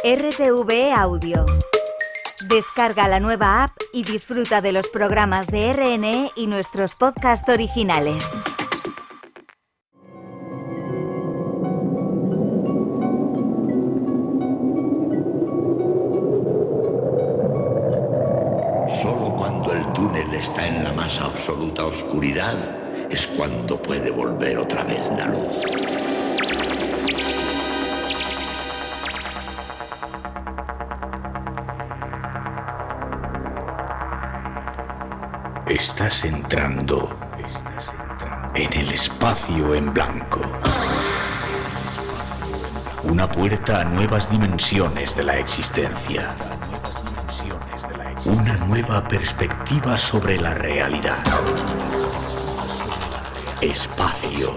RTV Audio. Descarga la nueva app y disfruta de los programas de RNE y nuestros podcasts originales. Solo cuando el túnel está en la más absoluta oscuridad es cuando puede volver otra vez la luz. Estás entrando en el espacio en blanco. Una puerta a nuevas dimensiones de la existencia. Una nueva perspectiva sobre la realidad. Espacio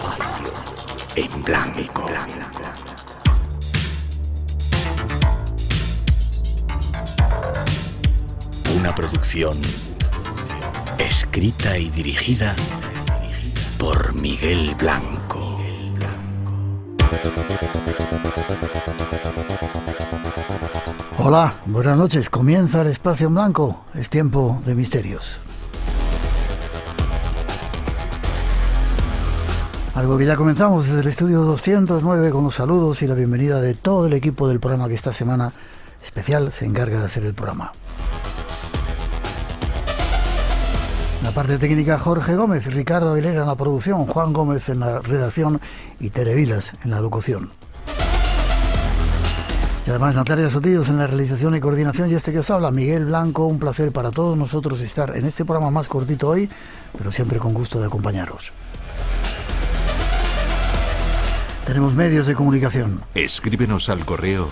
en blanco. Una producción escrita y dirigida por Miguel Blanco. Hola, buenas noches. Comienza el Espacio en Blanco. Es tiempo de misterios. Algo que ya comenzamos desde el estudio 209 con los saludos y la bienvenida de todo el equipo del programa que esta semana especial se encarga de hacer el programa. La parte técnica Jorge Gómez, Ricardo Aguilera en la producción, Juan Gómez en la redacción y Tere Vilas en la locución. Y además Natalia Sotillos en la realización y coordinación y este que os habla, Miguel Blanco. Un placer para todos nosotros estar en este programa más cortito hoy, pero siempre con gusto de acompañaros. Tenemos medios de comunicación. Escríbenos al correo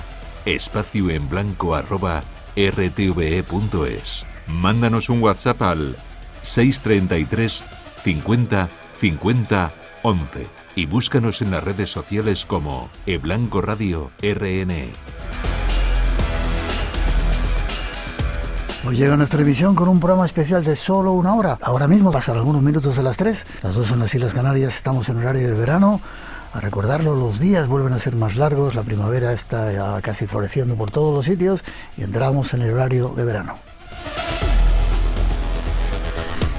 espacioenblanco@rtve.es. Mándanos un WhatsApp al 633 50 50 11 y búscanos en las redes sociales como eBlanco Radio RNE. Hoy llega nuestra emisión con un programa especial de solo una hora. Ahora mismo pasan algunos minutos de las 3, las 2 en las Islas Canarias, estamos en horario de verano. A recordarlo, los días vuelven a ser más largos, la primavera está ya casi floreciendo por todos los sitios y entramos en el horario de verano.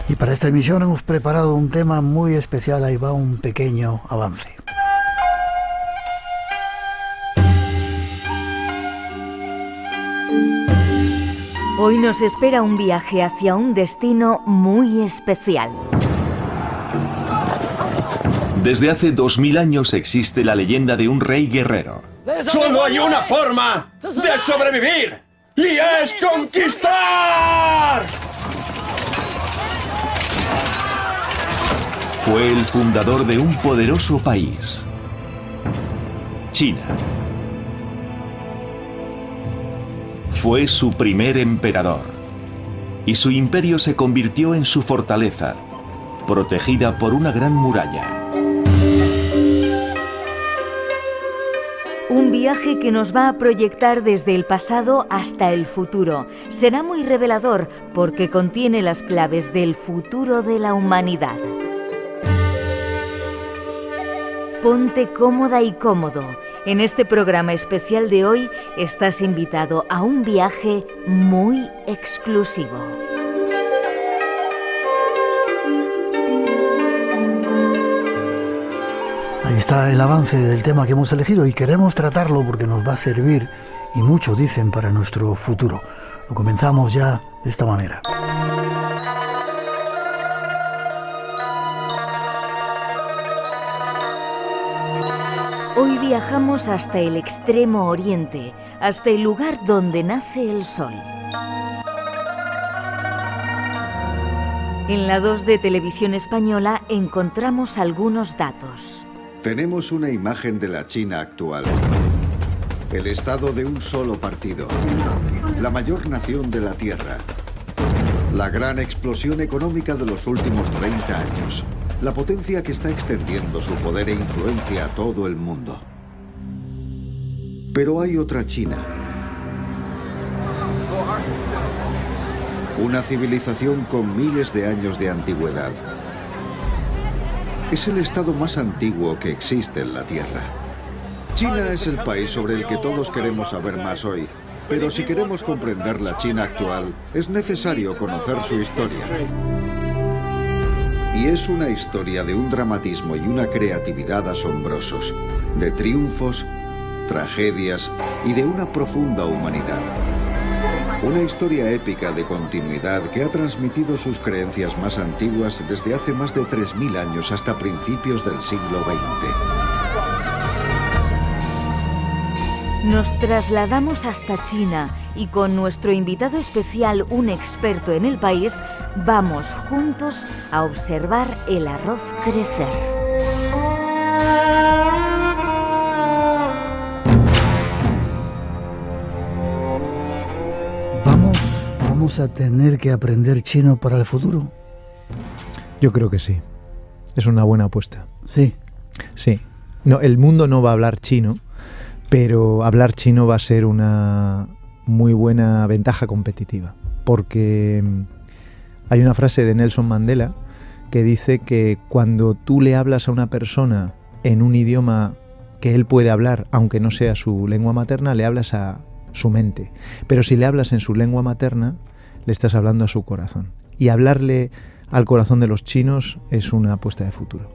Y para esta emisión hemos preparado un tema muy especial, ahí va un pequeño avance. Hoy nos espera un viaje hacia un destino muy especial. Desde hace 2000 años existe la leyenda de un rey guerrero. ¡Solo hay una forma de sobrevivir! ¡Y es conquistar! Fue el fundador de un poderoso país, China. Fue su primer emperador, y su imperio se convirtió en su fortaleza, protegida por una gran muralla. Un viaje que nos va a proyectar desde el pasado hasta el futuro. Será muy revelador porque contiene las claves del futuro de la humanidad. Ponte cómoda y cómodo. En este programa especial de hoy estás invitado a un viaje muy exclusivo. Ahí está el avance del tema que hemos elegido y queremos tratarlo porque nos va a servir y mucho dicen para nuestro futuro. Lo comenzamos ya de esta manera. Hoy viajamos hasta el extremo oriente, hasta el lugar donde nace el sol. En la 2 de Televisión Española encontramos algunos datos. Tenemos una imagen de la China actual. El estado de un solo partido. La mayor nación de la Tierra. La gran explosión económica de los últimos 30 años. La potencia que está extendiendo su poder e influencia a todo el mundo. Pero hay otra China. Una civilización con miles de años de antigüedad. Es el estado más antiguo que existe en la Tierra. China es el país sobre el que todos queremos saber más hoy. Pero si queremos comprender la China actual, es necesario conocer su historia. Y es una historia de un dramatismo y una creatividad asombrosos, de triunfos, tragedias y de una profunda humanidad. Una historia épica de continuidad que ha transmitido sus creencias más antiguas desde hace más de 3.000 años hasta principios del siglo XX. Nos trasladamos hasta China y con nuestro invitado especial, un experto en el país, vamos juntos a observar el arroz crecer. ¿Vamos a tener que aprender chino para el futuro? Yo creo que sí. Es una buena apuesta. Sí. Sí. No, el mundo no va a hablar chino, pero hablar chino va a ser una muy buena ventaja competitiva. Porque hay una frase de Nelson Mandela que dice que cuando tú le hablas a una persona en un idioma que él puede hablar, aunque no sea su lengua materna, le hablas a su mente. Pero si le hablas en su lengua materna, le estás hablando a su corazón. Y hablarle al corazón de los chinos es una apuesta de futuro.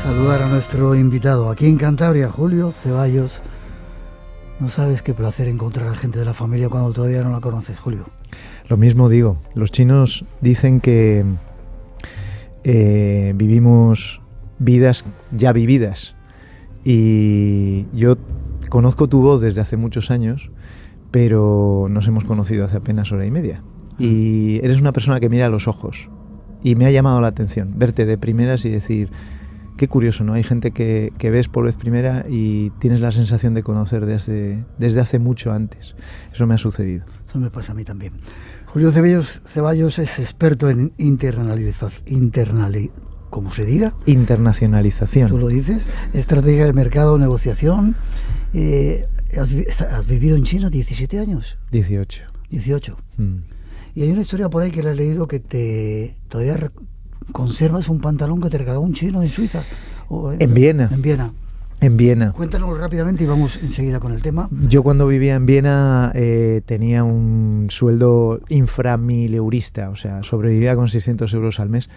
Saludar a nuestro invitado aquí en Cantabria, Julio Ceballos. No sabes qué placer encontrar a gente de la familia cuando todavía no la conoces, Julio. Lo mismo digo, los chinos dicen que vivimos vidas ya vividas, y yo conozco tu voz desde hace muchos años, pero nos hemos conocido hace apenas hora y media, y eres una persona que mira a los ojos, y me ha llamado la atención verte de primeras y decir, qué curioso, ¿no? Hay gente que ves por vez primera y tienes la sensación de conocer desde hace mucho antes. Eso me ha sucedido. Eso me pasa a mí también. Julio Ceballos es experto en ¿cómo se diga? Internacionalización. Tú lo dices. Estrategia de mercado, negociación. ¿Has vivido en China 17 años? 18. 18. Y hay una historia por ahí que la he leído que todavía conservas un pantalón que te regaló un chino en Suiza. En Viena. En Viena. En Viena. Cuéntanos rápidamente y vamos enseguida con el tema. Yo cuando vivía en Viena tenía un sueldo inframileurista, o sea, sobrevivía con 600 euros al mes.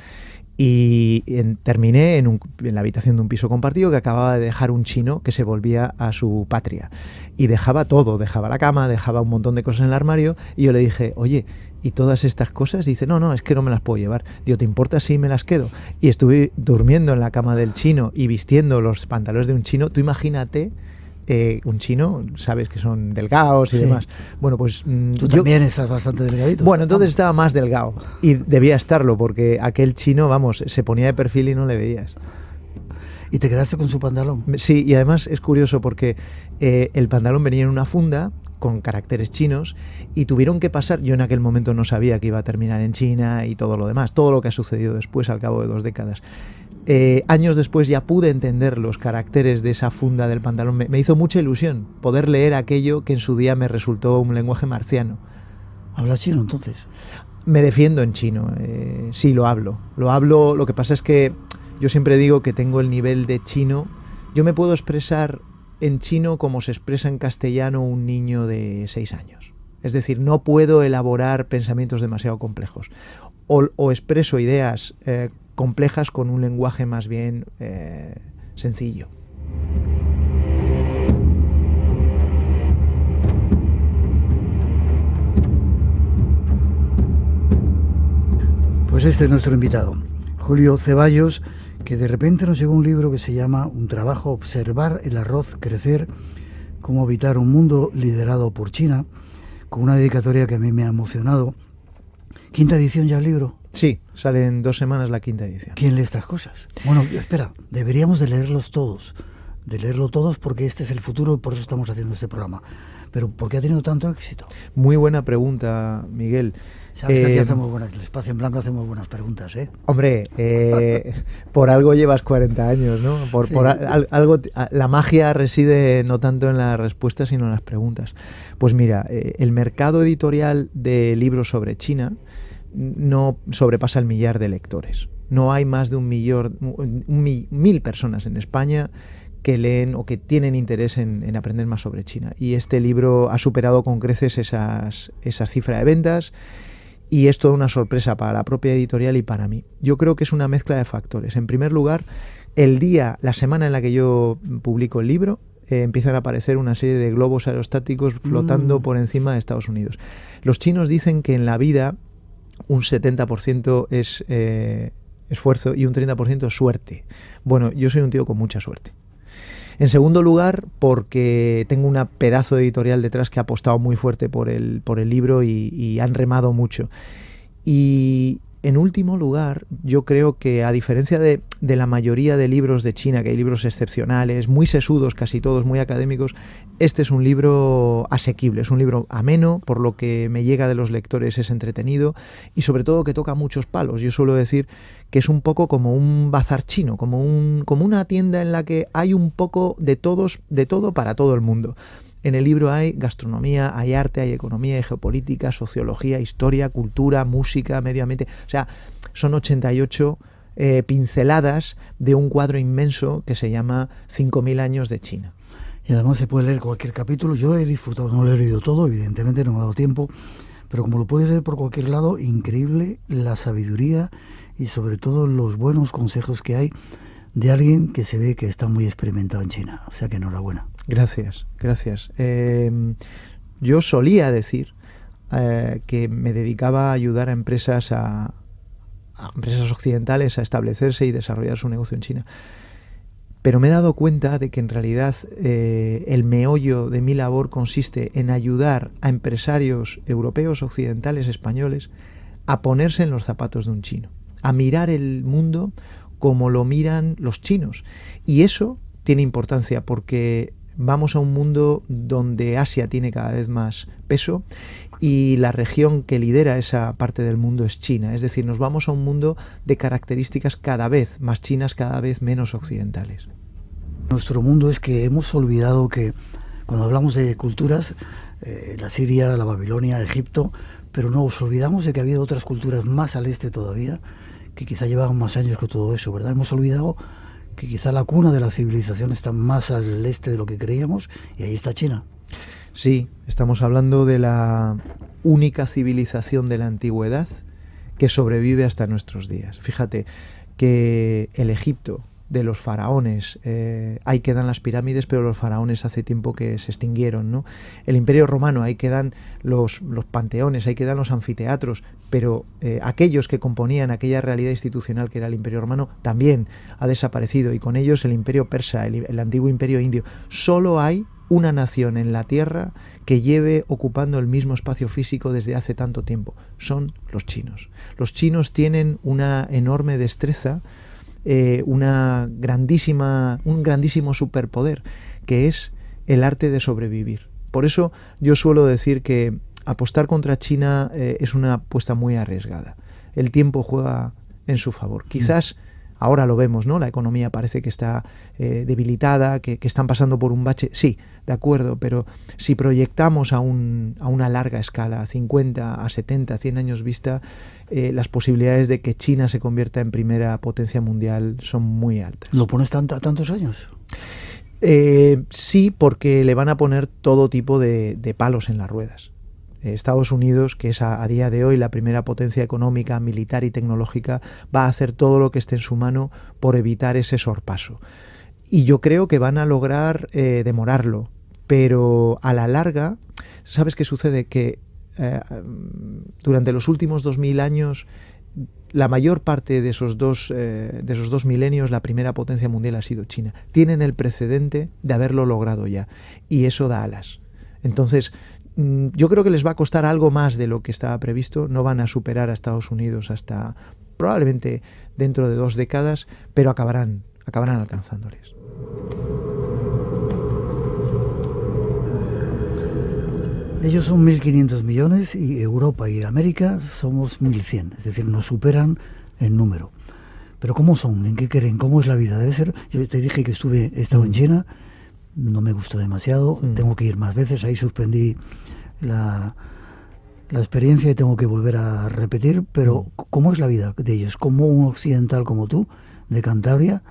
Y terminé en la habitación de un piso compartido que acababa de dejar un chino que se volvía a su patria. Y dejaba todo, dejaba la cama, dejaba un montón de cosas en el armario. Y yo le dije, oye, ¿y todas estas cosas? Y dice, no, es que no me las puedo llevar. Digo, ¿te importa si me las quedo? Y estuve durmiendo en la cama del chino y vistiendo los pantalones de un chino. Tú imagínate... un chino, sabes que son delgados y demás. Bueno, pues tú también estás bastante delgadito. Bueno, entonces estaba más delgado y debía estarlo porque aquel chino, vamos, se ponía de perfil y no le veías. ¿Y te quedaste con su pantalón? Sí, y además es curioso porque el pantalón venía en una funda con caracteres chinos y tuvieron que pasar, yo en aquel momento no sabía que iba a terminar en China y todo lo demás, todo lo que ha sucedido después al cabo de 2 décadas. Años después ya pude entender los caracteres de esa funda del pantalón. Me hizo mucha ilusión poder leer aquello que en su día me resultó un lenguaje marciano. ¿Hablas chino entonces? Me defiendo en chino, sí, lo hablo. Lo que pasa es que yo siempre digo que tengo el nivel de chino. Yo me puedo expresar en chino como se expresa en castellano un niño de 6 años. Es decir, no puedo elaborar pensamientos demasiado complejos. O expreso ideas complejas con un lenguaje más bien sencillo. Pues este es nuestro invitado, Julio Ceballos, que de repente nos llegó un libro que se llama Un trabajo, observar el arroz crecer, cómo evitar un mundo liderado por China, con una dedicatoria que a mí me ha emocionado. ¿Quinta edición ya el libro? Sí, sale en 2 semanas la 5ª edición. ¿Quién lee estas cosas? Bueno, espera, deberíamos de leerlos todos. de leerlo todos, porque este es el futuro y por eso estamos haciendo este programa. Pero ¿por qué ha tenido tanto éxito? Muy buena pregunta, Miguel. Sabes que aquí hacemos buenas, el Espacio en Blanco hacemos buenas preguntas, ¿eh? Hombre, por algo llevas 40 años, ¿no? Sí. Algo, la magia reside no tanto en las respuestas, sino en las preguntas. Pues mira, el mercado editorial de libros sobre China no sobrepasa el 1.000.000 de lectores. No hay más de 1.000 personas en España que leen o que tienen interés en aprender más sobre China. Y este libro ha superado con creces esas cifras de ventas, y es toda una sorpresa para la propia editorial y para mí. Yo creo que es una mezcla de factores. En primer lugar, la semana en la que yo publico el libro, empiezan a aparecer una serie de globos aerostáticos flotando por encima de Estados Unidos. Los chinos dicen que en la vida un 70% es esfuerzo y un 30% suerte. Bueno, yo soy un tío con mucha suerte. En segundo lugar, porque tengo una pedazo de editorial detrás que ha apostado muy fuerte por el libro y han remado mucho. Y en último lugar, yo creo que a diferencia de la mayoría de libros de China, que hay libros excepcionales, muy sesudos, casi todos muy académicos, este es un libro asequible, es un libro ameno, por lo que me llega de los lectores es entretenido y sobre todo que toca muchos palos. Yo suelo decir que es un poco como un bazar chino, como una tienda en la que hay un poco de todo para todo el mundo. En el libro hay gastronomía, hay arte, hay economía, hay geopolítica, sociología, historia, cultura, música, medio ambiente. O sea, son 88 pinceladas de un cuadro inmenso que se llama 5.000 años de China. Y además se puede leer cualquier capítulo. Yo he disfrutado, no lo he leído todo, evidentemente no me ha dado tiempo, pero como lo puedes leer por cualquier lado, increíble la sabiduría y sobre todo los buenos consejos que hay de alguien que se ve que está muy experimentado en China. O sea que enhorabuena. Gracias. Yo solía decir que me dedicaba a ayudar a empresas occidentales a establecerse y desarrollar su negocio en China. Pero me he dado cuenta de que en realidad el meollo de mi labor consiste en ayudar a empresarios europeos, occidentales, españoles, a ponerse en los zapatos de un chino, a mirar el mundo como lo miran los chinos. Y eso tiene importancia porque vamos a un mundo donde Asia tiene cada vez más peso y la región que lidera esa parte del mundo es China. Es decir, nos vamos a un mundo de características cada vez más chinas, cada vez menos occidentales. Nuestro mundo es que hemos olvidado que cuando hablamos de culturas, la Siria, la Babilonia, Egipto, pero nos olvidamos de que había otras culturas más al este todavía, que quizá llevaban más años que todo eso, ¿verdad? Hemos olvidado que quizá la cuna de la civilización está más al este de lo que creíamos, y ahí está China. Sí, estamos hablando de la única civilización de la antigüedad que sobrevive hasta nuestros días. Fíjate que el Egipto de los faraones, ahí quedan las pirámides, pero los faraones hace tiempo que se extinguieron, ¿no? El Imperio Romano, ahí quedan los panteones, ahí quedan los anfiteatros, pero aquellos que componían aquella realidad institucional que era el Imperio Romano también ha desaparecido, y con ellos el Imperio Persa, el antiguo Imperio Indio. Solo hay una nación en la Tierra que lleve ocupando el mismo espacio físico desde hace tanto tiempo. Son los chinos. Los chinos tienen una enorme destreza, un grandísimo superpoder, que es el arte de sobrevivir. Por eso yo suelo decir que apostar contra China es una apuesta muy arriesgada. El tiempo juega en su favor. Quizás ahora lo vemos, ¿no? La economía parece que está debilitada, que están pasando por un bache. Sí, de acuerdo, pero si proyectamos a una larga escala, a 50, a 70, 100 años vista, las posibilidades de que China se convierta en primera potencia mundial son muy altas. ¿Lo pones a tantos años? Sí, porque le van a poner todo tipo de palos en las ruedas. Estados Unidos, que es a día de hoy la primera potencia económica, militar y tecnológica, va a hacer todo lo que esté en su mano por evitar ese sorpaso. Y yo creo que van a lograr demorarlo, pero a la larga, ¿sabes qué sucede? Que durante los últimos 2000 años, la mayor parte de esos dos milenios, la primera potencia mundial ha sido China. Tienen el precedente de haberlo logrado ya, y eso da alas. Entonces, yo creo que les va a costar algo más de lo que estaba previsto. No van a superar a Estados Unidos hasta probablemente dentro de 2 décadas, pero acabarán alcanzándoles. Ellos son 1.500 millones y Europa y América somos 1.100, es decir, nos superan en número. Pero ¿cómo son? ¿En qué creen? ¿Cómo es la vida? Debe ser. Yo te dije que he estado en China, no me gustó demasiado, tengo que ir más veces, ahí suspendí la experiencia y tengo que volver a repetir, pero ¿cómo es la vida de ellos? ¿Cómo un occidental como tú, de Cantabria,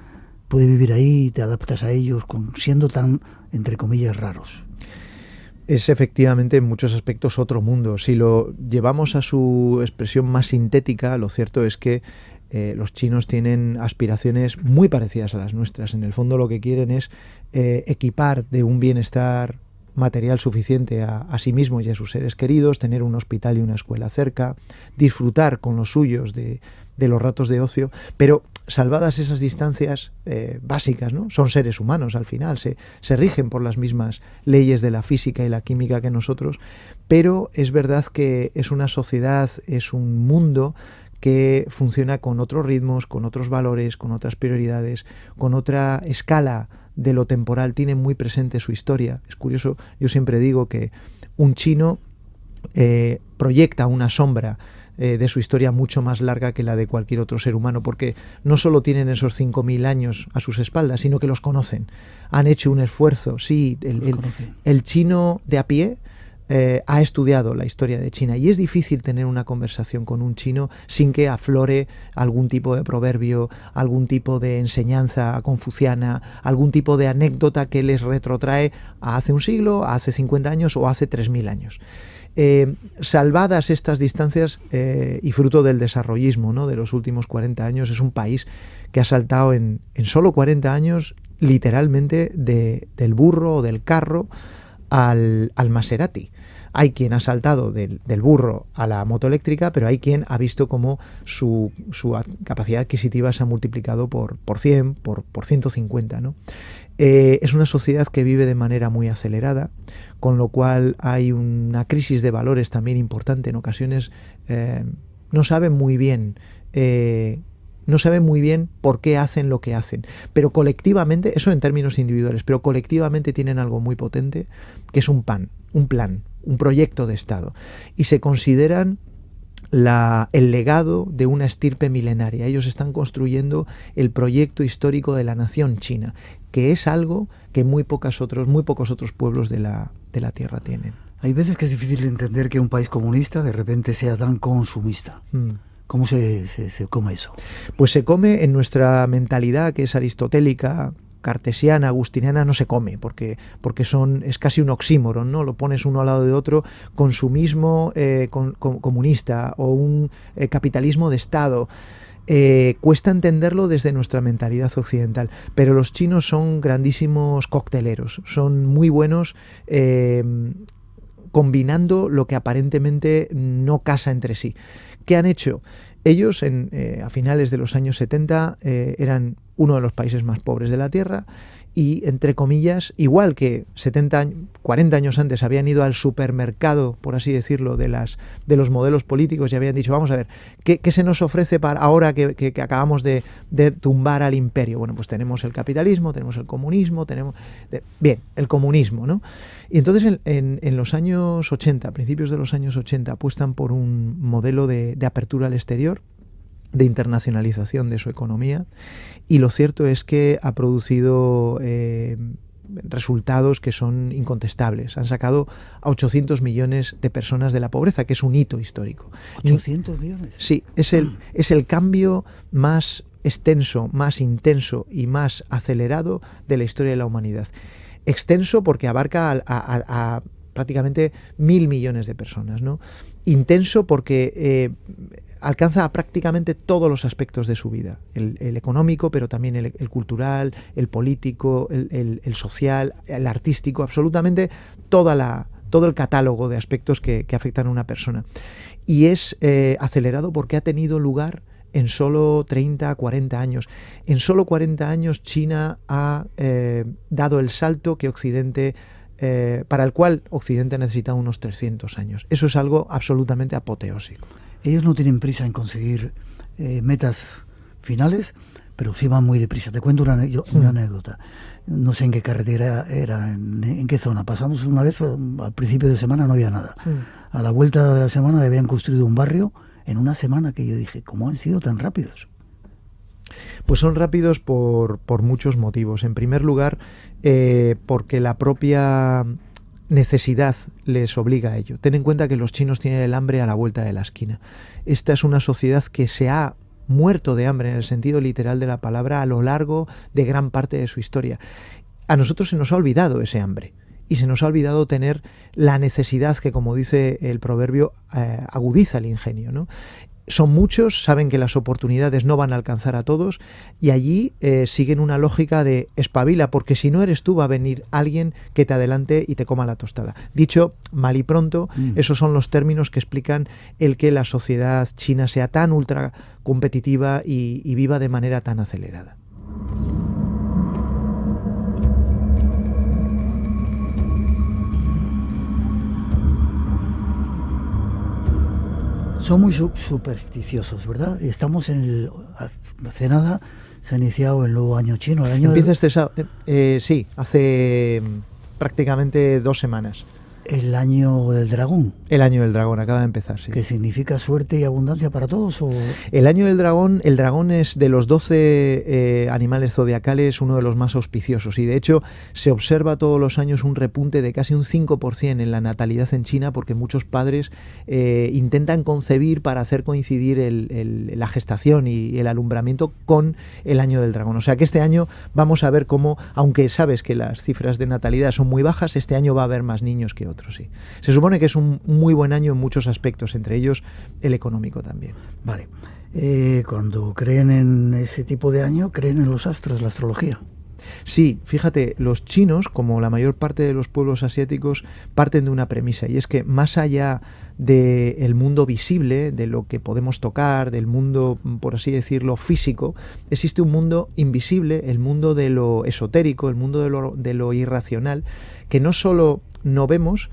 puede vivir ahí y te adaptas a ellos siendo tan, entre comillas, raros? Es efectivamente en muchos aspectos otro mundo. Si lo llevamos a su expresión más sintética, lo cierto es que los chinos tienen aspiraciones muy parecidas a las nuestras. En el fondo lo que quieren es equipar de un bienestar material suficiente a sí mismos y a sus seres queridos, tener un hospital y una escuela cerca, disfrutar con los suyos de los ratos de ocio, pero salvadas esas distancias básicas, ¿no? Son seres humanos al final, se rigen por las mismas leyes de la física y la química que nosotros, pero es verdad que es una sociedad, es un mundo que funciona con otros ritmos, con otros valores, con otras prioridades, con otra escala de lo temporal, tiene muy presente su historia. Es curioso, yo siempre digo que un chino proyecta una sombra de su historia mucho más larga que la de cualquier otro ser humano, porque no solo tienen esos 5.000 años a sus espaldas, sino que los conocen. Han hecho un esfuerzo, sí, el chino de a pie ha estudiado la historia de China y es difícil tener una conversación con un chino sin que aflore algún tipo de proverbio, algún tipo de enseñanza confuciana, algún tipo de anécdota que les retrotrae a hace un siglo, a hace 50 años o hace 3.000 años. Salvadas estas distancias y fruto del desarrollismo, ¿no?, de los últimos 40 años, es un país que ha saltado en solo 40 años literalmente del burro o del carro al Maserati. Hay quien ha saltado del burro a la moto eléctrica, pero hay quien ha visto cómo su capacidad adquisitiva se ha multiplicado por 100, por 150, ¿no? Es una sociedad que vive de manera muy acelerada, con lo cual hay una crisis de valores también importante. En ocasiones no saben muy bien por qué hacen lo que hacen, pero colectivamente, eso en términos individuales, pero colectivamente tienen algo muy potente, que es un plan, un proyecto de Estado, y se consideran el legado de una estirpe milenaria. Ellos están construyendo el proyecto histórico de la nación china, que es algo que muy pocos otros pueblos de la Tierra tienen. Hay veces que es difícil entender que un país comunista de repente sea tan consumista. ¿Cómo se come eso? Pues se come en nuestra mentalidad, que es aristotélica, cartesiana, agustiniana, no se come, porque es casi un oxímoron, ¿no? Lo pones uno al lado de otro, consumismo comunista o un capitalismo de Estado. Cuesta entenderlo desde nuestra mentalidad occidental, pero los chinos son grandísimos cocteleros, son muy buenos combinando lo que aparentemente no casa entre sí. ¿Qué han hecho? Ellos a finales de los años 70 eran uno de los países más pobres de la Tierra y, entre comillas, igual que 40 años antes habían ido al supermercado, por así decirlo, de los modelos políticos y habían dicho, vamos a ver, ¿qué se nos ofrece para ahora que acabamos de tumbar al imperio? Bueno, pues tenemos el capitalismo, tenemos el comunismo, bien, el comunismo, ¿no? Y entonces en los años 80, principios de los años 80, apuestan por un modelo de apertura al exterior, de internacionalización de su economía, y lo cierto es que ha producido resultados que son incontestables. Han sacado a 800 millones de personas de la pobreza, que es un hito histórico. ¿800 millones? Sí, es el cambio más extenso, más intenso y más acelerado de la historia de la humanidad. Extenso porque abarca a prácticamente 1.000 millones de personas, ¿no? Intenso porque alcanza a prácticamente todos los aspectos de su vida, el económico, pero también el cultural, el político, el social, el artístico, absolutamente todo el catálogo de aspectos que afectan a una persona. Y es acelerado porque ha tenido lugar en solo 30, 40 años. En solo 40 años China ha dado el salto que Occidente para el cual Occidente necesita unos 300 años. Eso es algo absolutamente apoteósico. Ellos no tienen prisa en conseguir metas finales, pero sí van muy deprisa. Te cuento una anécdota. No sé en qué carretera era, en qué zona. Pasamos una vez, al principio de semana no había nada. A la vuelta de la semana habían construido un barrio en una semana, que yo dije, ¿cómo han sido tan rápidos? Pues son rápidos por muchos motivos. En primer lugar, porque la propia necesidad les obliga a ello. Ten en cuenta que los chinos tienen el hambre a la vuelta de la esquina. Esta es una sociedad que se ha muerto de hambre en el sentido literal de la palabra a lo largo de gran parte de su historia. A nosotros se nos ha olvidado ese hambre y se nos ha olvidado tener la necesidad que, como dice el proverbio, agudiza el ingenio, ¿no? Son muchos, saben que las oportunidades no van a alcanzar a todos y allí siguen una lógica de espabila, porque si no eres tú va a venir alguien que te adelante y te coma la tostada. Dicho mal y pronto, esos son los términos que explican el que la sociedad china sea tan ultra competitiva y viva de manera tan acelerada. Son muy supersticiosos, ¿verdad? Estamos hace nada se ha iniciado el nuevo año chino. Empieza este sábado. Sí, hace prácticamente 2 semanas. El año del dragón. El año del dragón, acaba de empezar, sí. ¿Que significa suerte y abundancia para todos? ¿O? El año del dragón, el dragón es de los 12 animales zodiacales uno de los más auspiciosos y de hecho se observa todos los años un repunte de casi un 5% en la natalidad en China porque muchos padres intentan concebir para hacer coincidir la gestación y el alumbramiento con el año del dragón. O sea que este año vamos a ver cómo, aunque sabes que las cifras de natalidad son muy bajas, este año va a haber más niños que otros. Sí. Se supone que es un muy buen año en muchos aspectos, entre ellos el económico también. Vale. Cuando creen en ese tipo de año, creen en los astros, la astrología. Sí, fíjate, los chinos, como la mayor parte de los pueblos asiáticos, parten de una premisa, y es que más allá del mundo visible, de lo que podemos tocar, del mundo, por así decirlo, físico, existe un mundo invisible, el mundo de lo esotérico, el mundo de lo irracional, que no solo no vemos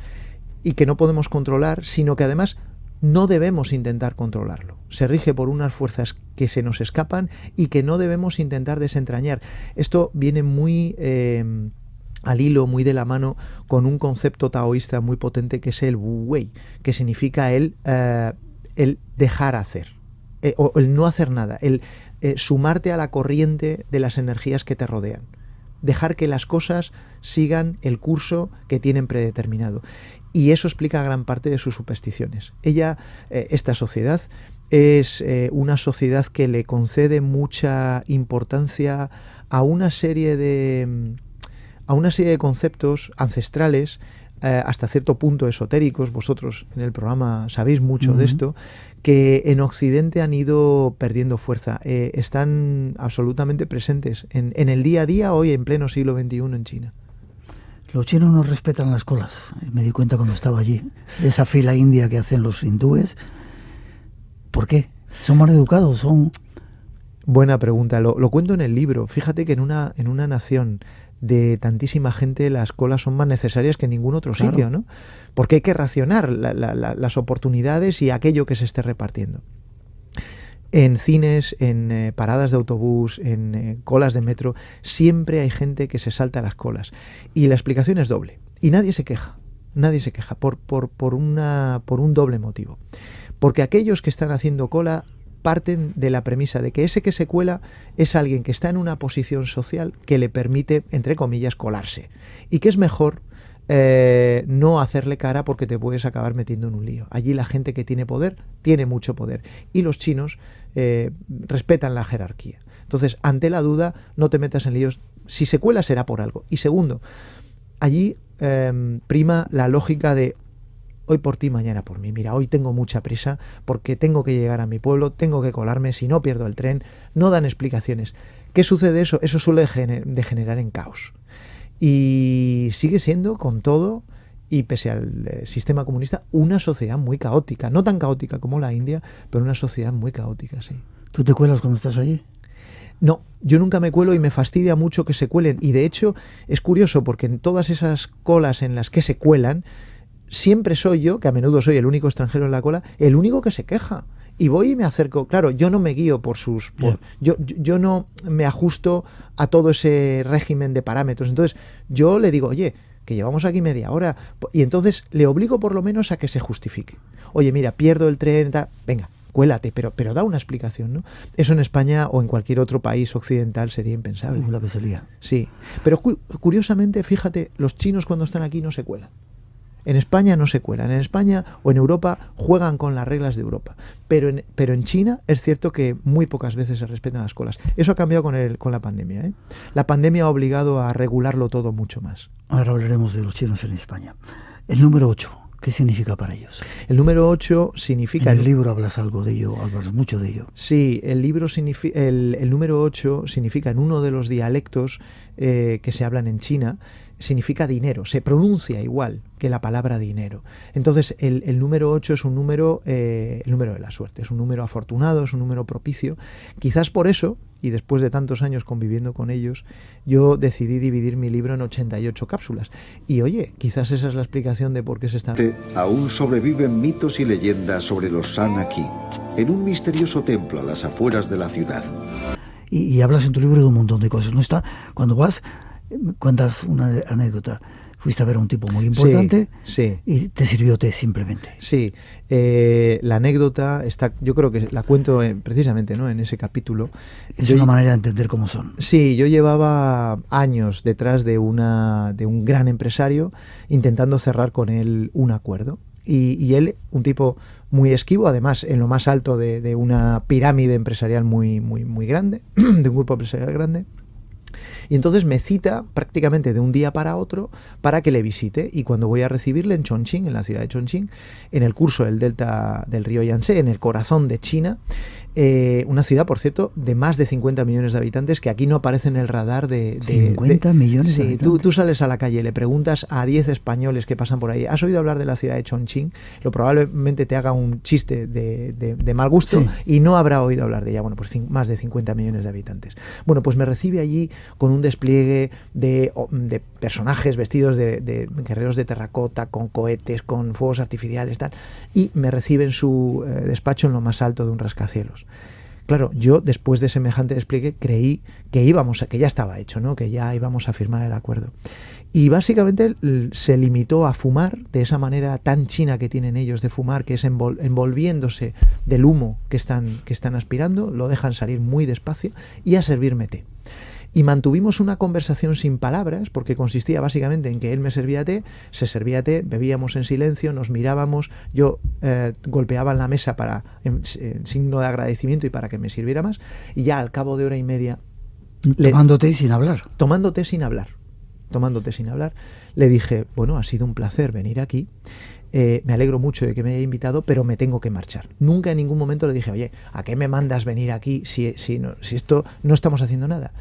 y que no podemos controlar, sino que además no debemos intentar controlarlo. Se rige por unas fuerzas que se nos escapan y que no debemos intentar desentrañar. Esto viene muy al hilo, muy de la mano con un concepto taoísta muy potente que es el Wu Wei, que significa el dejar hacer, o el no hacer nada, el sumarte a la corriente de las energías que te rodean. Dejar que las cosas sigan el curso que tienen predeterminado. Y eso explica gran parte de sus supersticiones. Esta sociedad es una sociedad que le concede mucha importancia a una serie de conceptos ancestrales, hasta cierto punto esotéricos. Vosotros en el programa sabéis mucho de esto, que en Occidente han ido perdiendo fuerza. Están absolutamente presentes en el día a día hoy en pleno siglo XXI en China. Los chinos no respetan las colas. Me di cuenta cuando estaba allí. Esa fila india que hacen los hindúes. ¿Por qué? ¿Son mal educados? ¿Son...? Buena pregunta. Lo cuento en el libro. Fíjate que en una nación de tantísima gente las colas son más necesarias que en ningún otro sitio, ¿no? Porque hay que racionar las oportunidades y aquello que se esté repartiendo. En cines, en paradas de autobús, en colas de metro, siempre hay gente que se salta las colas. Y la explicación es doble. Y nadie se queja. Nadie se queja por un doble motivo. Porque aquellos que están haciendo cola parten de la premisa de que ese que se cuela es alguien que está en una posición social que le permite, entre comillas, colarse. Y que es mejor no hacerle cara porque te puedes acabar metiendo en un lío. Allí la gente que tiene poder, tiene mucho poder. Y los chinos respetan la jerarquía. Entonces, ante la duda, no te metas en líos. Si se cuela será por algo. Y segundo, allí prima la lógica de hoy por ti, mañana por mí. Mira, hoy tengo mucha prisa porque tengo que llegar a mi pueblo, tengo que colarme, si no pierdo el tren. No dan explicaciones. ¿Qué sucede eso? Eso suele degenerar en caos. Y sigue siendo, con todo, y pese al sistema comunista, una sociedad muy caótica. No tan caótica como la India, pero una sociedad muy caótica, sí. ¿Tú te cuelas cuando estás allí? No, yo nunca me cuelo y me fastidia mucho que se cuelen. Y de hecho, es curioso porque en todas esas colas en las que se cuelan, siempre soy yo, que a menudo soy el único extranjero en la cola, el único que se queja. Y voy y me acerco. Claro, yo no me guío por sus... Yo no me ajusto a todo ese régimen de parámetros. Entonces, yo le digo, oye, que llevamos aquí media hora. Y entonces le obligo por lo menos a que se justifique. Oye, mira, pierdo el tren, venga, cuélate, pero da una explicación, ¿no? Eso en España o en cualquier otro país occidental sería impensable. La que sería. Sí, pero curiosamente, fíjate, los chinos cuando están aquí no se cuelan. En España no se cuelan. En España o en Europa juegan con las reglas de Europa. Pero en China es cierto que muy pocas veces se respetan las colas. Eso ha cambiado con la pandemia, ¿eh? La pandemia ha obligado a regularlo todo mucho más. Ahora hablaremos de los chinos en España. El número 8, ¿qué significa para ellos? El número 8 significa... En el libro hablas algo de ello, hablas mucho de ello. Sí, el número 8 significa en uno de los dialectos que se hablan en China, significa dinero, se pronuncia igual que la palabra dinero. Entonces el número 8 es un número, el número de la suerte, es un número afortunado, es un número propicio. Quizás por eso, y después de tantos años conviviendo con ellos, yo decidí dividir mi libro en 88 cápsulas. Y oye, quizás esa es la explicación de por qué se están... Aún sobreviven mitos y leyendas sobre los San aquí, en un misterioso templo a las afueras de la ciudad. Y hablas en tu libro de un montón de cosas, ¿no está? Cuando vas, cuentas una anécdota. Fuiste a ver a un tipo muy importante, sí. Y te sirvió té simplemente. Sí, la anécdota está, yo creo que la cuento precisamente, ¿no?, en ese capítulo. Es una manera de entender cómo son. Sí, yo llevaba años detrás de un gran empresario intentando cerrar con él un acuerdo. Y él, un tipo muy esquivo, además en lo más alto de una pirámide empresarial muy, muy, muy grande, de un grupo empresarial grande. Y entonces me cita prácticamente de un día para otro para que le visite. Y cuando voy a recibirle en Chongqing, en la ciudad de Chongqing, en el curso del delta del río Yangtze, en el corazón de China, una ciudad, por cierto, de más de 50 millones de habitantes, que aquí no aparece en el radar de 50 millones de habitantes. Tú sales a la calle y le preguntas a 10 españoles que pasan por ahí, ¿has oído hablar de la ciudad de Chongqing? Lo probablemente te haga un chiste de mal gusto, sí, y no habrá oído hablar de ella. Bueno, pues más de 50 millones de habitantes. Bueno, pues me recibe allí con un despliegue de personajes vestidos de guerreros de terracota, con cohetes, con fuegos artificiales, tal, y me recibe en su despacho en lo más alto de un rascacielos. Claro, yo después de semejante despliegue creí que ya estaba hecho, ¿no?, que ya íbamos a firmar el acuerdo. Y básicamente se limitó a fumar de esa manera tan china que tienen ellos de fumar, que es envolviéndose del humo que están aspirando, lo dejan salir muy despacio, y a servirme té. Y mantuvimos una conversación sin palabras, porque consistía básicamente en que él me servía té, se servía té, bebíamos en silencio, nos mirábamos, yo golpeaba en la mesa en signo de agradecimiento y para que me sirviera más, y ya al cabo de hora y media... Tomando té sin hablar. Tomando té sin hablar, le dije, bueno, ha sido un placer venir aquí, me alegro mucho de que me haya invitado, pero me tengo que marchar. Nunca en ningún momento le dije, oye, ¿a qué me mandas venir aquí si esto no estamos haciendo nada?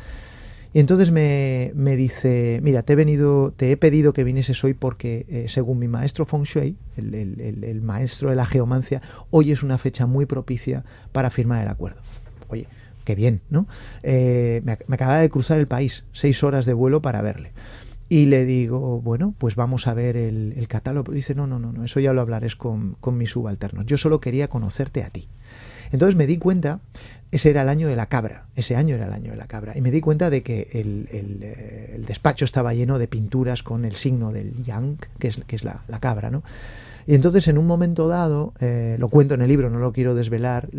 Y entonces me dice, mira, te he pedido que vinieses hoy porque según mi maestro Feng Shui, el maestro de la geomancia, hoy es una fecha muy propicia para firmar el acuerdo. Oye, qué bien, ¿no? Me acababa de cruzar el país, 6 horas de vuelo para verle. Y le digo, bueno, pues vamos a ver el catálogo. Dice, no, eso ya lo hablaré con mis subalternos. Yo solo quería conocerte a ti. Entonces me di cuenta, ese era el año de la cabra, y me di cuenta de que el despacho estaba lleno de pinturas con el signo del yang, que es la cabra, ¿no? Y entonces en un momento dado, lo cuento en el libro, no lo quiero desvelar,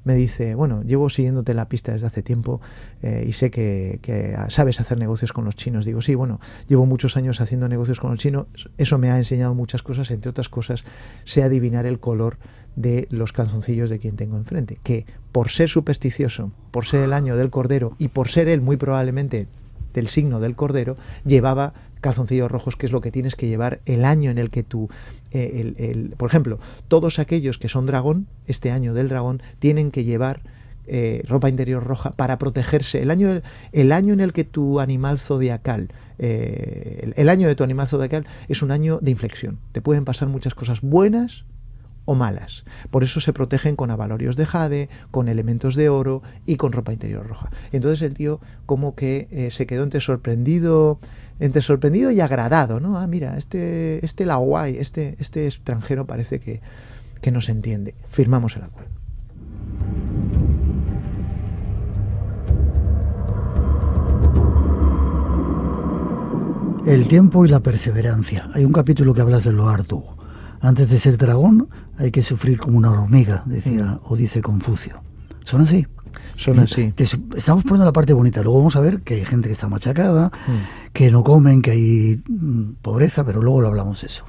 me dice, bueno, llevo siguiéndote la pista desde hace tiempo y sé que sabes hacer negocios con los chinos. Digo, sí, bueno, llevo muchos años haciendo negocios con los chinos, eso me ha enseñado muchas cosas, entre otras cosas, sé adivinar el color de los calzoncillos de quien tengo enfrente, que por ser supersticioso, por ser el año del cordero y por ser él muy probablemente del signo del cordero, llevaba calzoncillos rojos, que es lo que tienes que llevar el año en el que tú, por ejemplo, todos aquellos que son dragón, este año del dragón, tienen que llevar ropa interior roja para protegerse. El año en el que tu animal zodiacal, el año de tu animal zodiacal es un año de inflexión. Te pueden pasar muchas cosas buenas o malas. Por eso se protegen con abalorios de jade, con elementos de oro y con ropa interior roja. Entonces el tío como que se quedó entre sorprendido y agradado, ¿no? Ah, mira, este Laoai, este extranjero parece que que nos entiende. Firmamos el acuerdo. El tiempo y la perseverancia. Hay un capítulo que hablas de lo arduo. Antes de ser dragón hay que sufrir como una hormiga, decía o dice Confucio. ¿Son así? Son así. Estamos poniendo la parte bonita. Luego vamos a ver que hay gente que está machacada, que no comen, que hay pobreza, pero luego lo hablamos eso.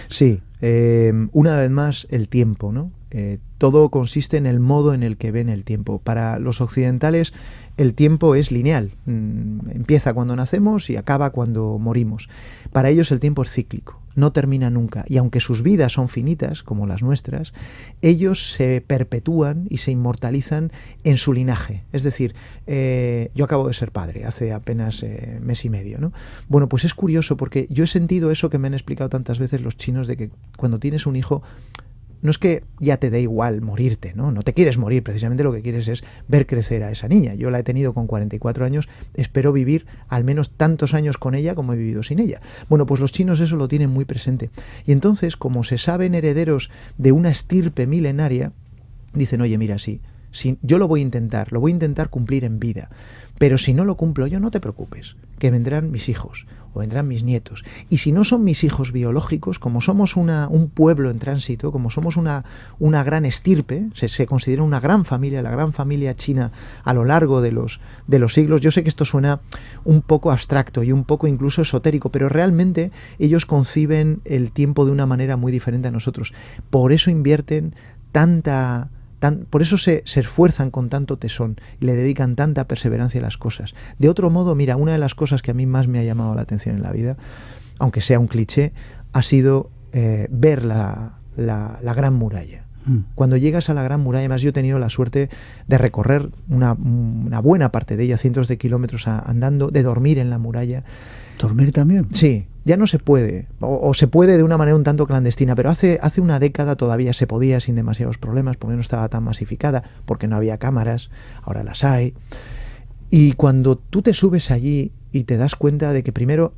Sí, una vez más el tiempo, ¿no? Todo consiste en el modo en el que ven el tiempo. Para los occidentales el tiempo es lineal, empieza cuando nacemos y acaba cuando morimos. Para ellos el tiempo es cíclico, no termina nunca, y aunque sus vidas son finitas, como las nuestras, ellos se perpetúan y se inmortalizan en su linaje. Es decir, yo acabo de ser padre hace apenas mes y medio, ¿no? Bueno, pues es curioso porque yo he sentido eso que me han explicado tantas veces los chinos, de que cuando tienes un hijo, no es que ya te dé igual morirte, ¿no? No te quieres morir, precisamente lo que quieres es ver crecer a esa niña. Yo la he tenido con 44 años, espero vivir al menos tantos años con ella como he vivido sin ella. Bueno, pues los chinos eso lo tienen muy presente. Y entonces, como se saben herederos de una estirpe milenaria, dicen, oye, mira, sí, yo lo voy a intentar cumplir en vida. Pero si no lo cumplo yo, no te preocupes, que vendrán mis hijos o vendrán mis nietos. Y si no son mis hijos biológicos, como somos un pueblo en tránsito, como somos una gran estirpe, se considera una gran familia, la gran familia china a lo largo de los siglos. Yo sé que esto suena un poco abstracto y un poco incluso esotérico, pero realmente ellos conciben el tiempo de una manera muy diferente a nosotros. Por eso invierten por eso se esfuerzan con tanto tesón y le dedican tanta perseverancia a las cosas. De otro modo, mira, una de las cosas que a mí más me ha llamado la atención en la vida, aunque sea un cliché, ha sido ver la Gran Muralla. Cuando llegas a la Gran Muralla, además yo he tenido la suerte de recorrer una buena parte de ella, cientos de kilómetros andando, de dormir en la muralla. ¿Dormir también? Sí, ya no se puede, o se puede de una manera un tanto clandestina, pero hace una década todavía se podía sin demasiados problemas, porque no estaba tan masificada, porque no había cámaras, ahora las hay. Y cuando tú te subes allí y te das cuenta de que primero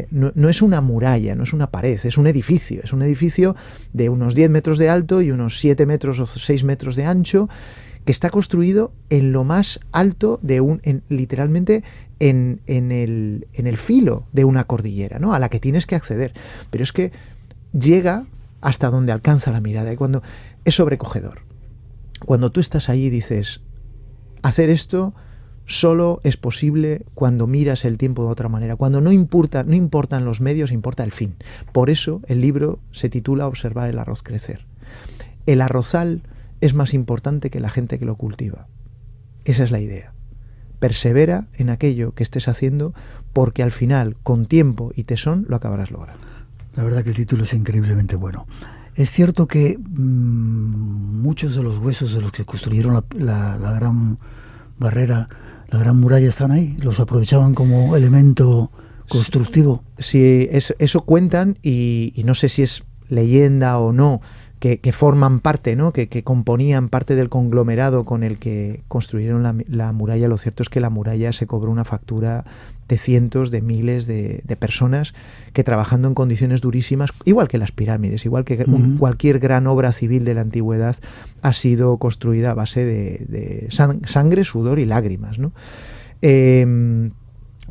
no es una muralla, no es una pared, es un edificio de unos 10 metros de alto y unos 7 metros o 6 metros de ancho, que está construido en lo más alto literalmente en el filo de una cordillera, ¿no? A la que tienes que acceder. Pero es que llega hasta donde alcanza la mirada, y cuando es sobrecogedor. Cuando tú estás allí dices, hacer esto solo es posible cuando miras el tiempo de otra manera, cuando no importan los medios, importa el fin. Por eso el libro se titula Observar el arroz crecer. El arrozal es más importante que la gente que lo cultiva. Esa es la idea. Persevera en aquello que estés haciendo, porque al final, con tiempo y tesón, lo acabarás logrando. La verdad que el título es increíblemente bueno. Es cierto que muchos de los huesos de los que construyeron la gran barrera, la gran muralla, están ahí. Los aprovechaban como elemento constructivo. Sí, eso cuentan, y no sé si es leyenda o no, que forman parte, ¿no? Que componían parte del conglomerado con el que construyeron la muralla. Lo cierto es que la muralla se cobró una factura de cientos de miles de personas que, trabajando en condiciones durísimas, igual que las pirámides, igual que cualquier gran obra civil de la antigüedad, ha sido construida a base de sangre, sudor y lágrimas, ¿no?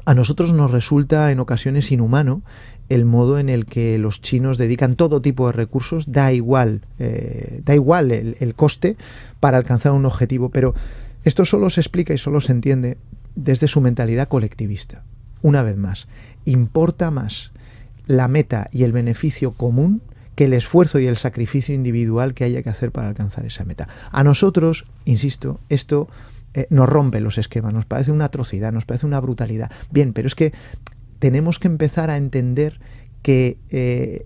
A nosotros nos resulta en ocasiones inhumano el modo en el que los chinos dedican todo tipo de recursos, da igual el coste para alcanzar un objetivo, pero esto solo se explica y solo se entiende desde su mentalidad colectivista. Una vez más, importa más la meta y el beneficio común que el esfuerzo y el sacrificio individual que haya que hacer para alcanzar esa meta. A nosotros, insisto, esto nos rompe los esquemas, nos parece una atrocidad, nos parece una brutalidad. Bien, pero es que tenemos que empezar a entender que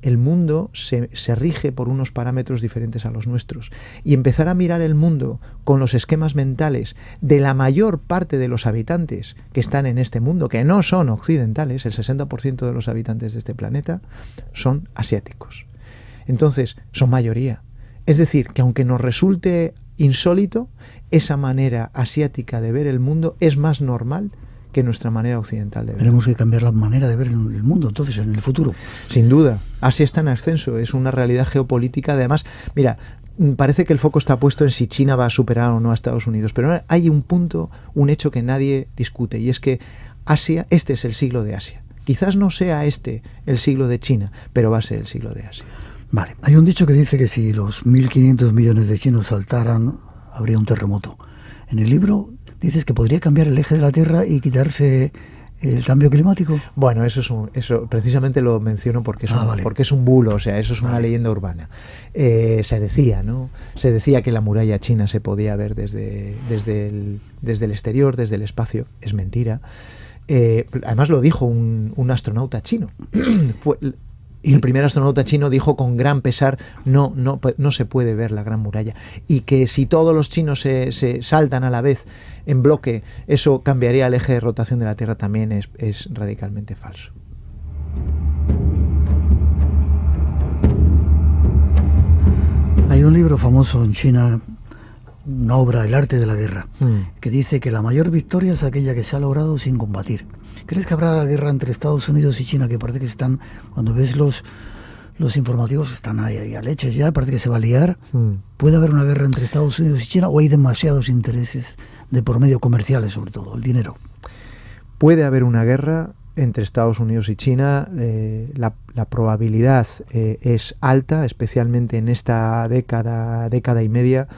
el mundo se rige por unos parámetros diferentes a los nuestros, y empezar a mirar el mundo con los esquemas mentales de la mayor parte de los habitantes que están en este mundo, que no son occidentales. El 60% de los habitantes de este planeta son asiáticos. Entonces, son mayoría. Es decir, que aunque nos resulte insólito, esa manera asiática de ver el mundo es más normal que nuestra manera occidental de ver. Tenemos que cambiar la manera de ver el mundo, entonces, en el futuro. Sin duda. Asia está en ascenso, es una realidad geopolítica. Además, mira, parece que el foco está puesto en si China va a superar o no a Estados Unidos, pero hay un punto, un hecho que nadie discute, y es que Asia, este es el siglo de Asia. Quizás no sea este el siglo de China, pero va a ser el siglo de Asia. Vale, hay un dicho que dice que si los 1.500 millones de chinos saltaran, habría un terremoto. En el libro dices que podría cambiar el eje de la Tierra y quitarse el cambio climático. Bueno, eso precisamente lo menciono porque es un bulo, o sea, eso es una leyenda urbana. Se decía, ¿no? Se decía que la muralla china se podía ver desde el exterior, desde el espacio. Es mentira. Además lo dijo un astronauta chino. Y el primer astronauta chino dijo con gran pesar, no se puede ver la Gran Muralla. Y que si todos los chinos se saltan a la vez en bloque, eso cambiaría el eje de rotación de la Tierra, también es radicalmente falso. Hay un libro famoso en China, una obra, El arte de la guerra, que dice que la mayor victoria es aquella que se ha logrado sin combatir. ¿Crees que habrá guerra entre Estados Unidos y China? Que parece que están, cuando ves los informativos, están ahí a leches ya, parece que se va a liar. ¿Puede haber una guerra entre Estados Unidos y China o hay demasiados intereses de por medio, comerciales sobre todo, el dinero? Puede haber una guerra entre Estados Unidos y China. La probabilidad es alta, especialmente en esta década y media,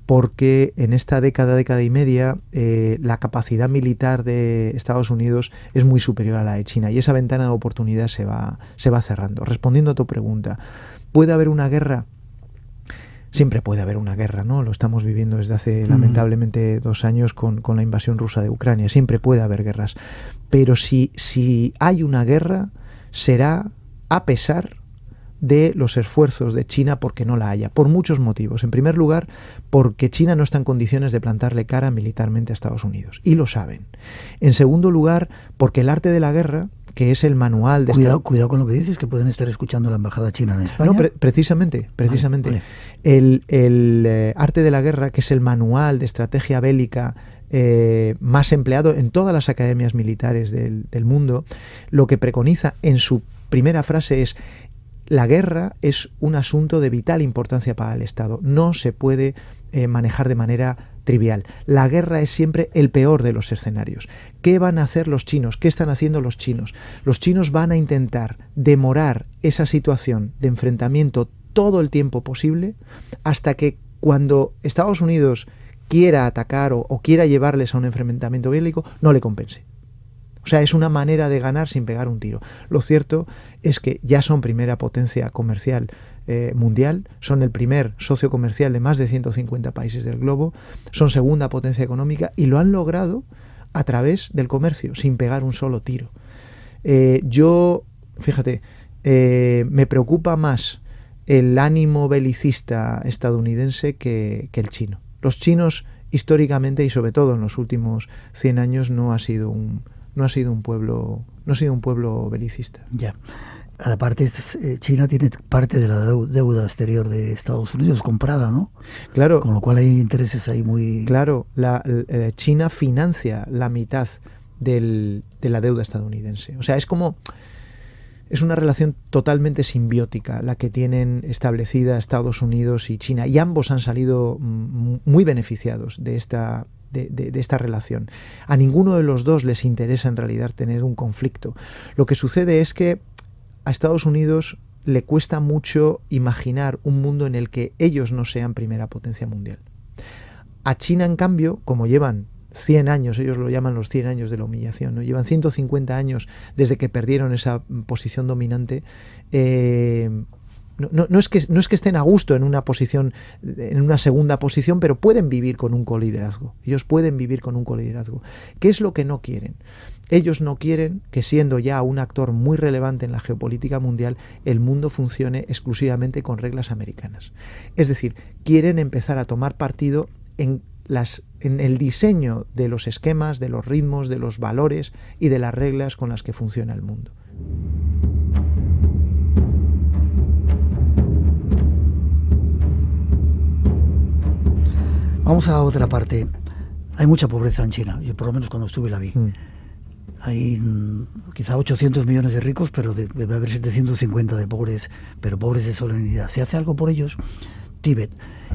porque en esta década y media la capacidad militar de Estados Unidos es muy superior a la de China y esa ventana de oportunidad se va cerrando. Respondiendo a tu pregunta, ¿puede haber una guerra? Siempre puede haber una guerra, ¿no? Lo estamos viviendo desde hace lamentablemente 2 años con la invasión rusa de Ucrania. Siempre puede haber guerras. Pero si hay una guerra, será a pesar de los esfuerzos de China porque no la haya, por muchos motivos. En primer lugar, porque China no está en condiciones de plantarle cara militarmente a Estados Unidos, y lo saben. En segundo lugar, porque el arte de la guerra, que es el manual de... Cuidado con lo que dices, que pueden estar escuchando la embajada china en España. No, precisamente. Vale. El arte de la guerra, que es el manual de estrategia bélica más empleado en todas las academias militares del mundo, lo que preconiza en su primera frase es: la guerra es un asunto de vital importancia para el Estado. No se puede manejar de manera trivial. La guerra es siempre el peor de los escenarios. ¿Qué van a hacer los chinos? ¿Qué están haciendo los chinos? Los chinos van a intentar demorar esa situación de enfrentamiento todo el tiempo posible hasta que cuando Estados Unidos quiera atacar o quiera llevarles a un enfrentamiento bélico, no le compense. O sea, es una manera de ganar sin pegar un tiro. Lo cierto es que ya son primera potencia comercial mundial, son el primer socio comercial de más de 150 países del globo, son segunda potencia económica y lo han logrado a través del comercio, sin pegar un solo tiro. Fíjate, me preocupa más el ánimo belicista estadounidense que el chino. Los chinos, históricamente y sobre todo en los últimos 100 años, no ha sido un pueblo belicista. Ya. Aparte, China tiene parte de la deuda exterior de Estados Unidos comprada, ¿no? Claro. Con lo cual hay intereses ahí muy... Claro, China financia la mitad de la deuda estadounidense. O sea, es una relación totalmente simbiótica la que tienen establecida Estados Unidos y China, y ambos han salido muy beneficiados de esta relación. A ninguno de los dos les interesa en realidad tener un conflicto. Lo que sucede es que a Estados Unidos le cuesta mucho imaginar un mundo en el que ellos no sean primera potencia mundial. A China, en cambio, como llevan 100 años, ellos lo llaman los 100 años de la humillación, ¿no? Llevan 150 años desde que perdieron esa posición dominante. No es que estén a gusto en una segunda posición, pero pueden vivir con un coliderazgo. Ellos pueden vivir con un coliderazgo. ¿Qué es lo que no quieren? Ellos no quieren que, siendo ya un actor muy relevante en la geopolítica mundial, el mundo funcione exclusivamente con reglas americanas. Es decir, quieren empezar a tomar partido en el diseño de los esquemas, de los ritmos, de los valores y de las reglas con las que funciona el mundo. Vamos a otra parte. Hay mucha pobreza en China. Yo por lo menos cuando estuve la vi. Hay quizá 800 millones de ricos, pero debe haber 750 de pobres, pero pobres de solemnidad. ¿Se hace algo por ellos? Tíbet.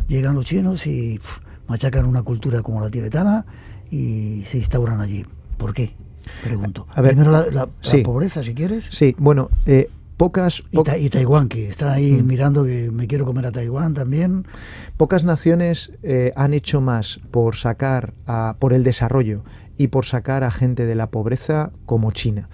llegan los chinos y machacan una cultura como la tibetana y se instauran allí. ¿Por qué? Pregunto. A ver, primero la pobreza, si quieres. Sí, bueno, y Taiwán, que están ahí mirando que me quiero comer a Taiwán también. Pocas naciones han hecho más por sacar por el desarrollo y por sacar a gente de la pobreza como China.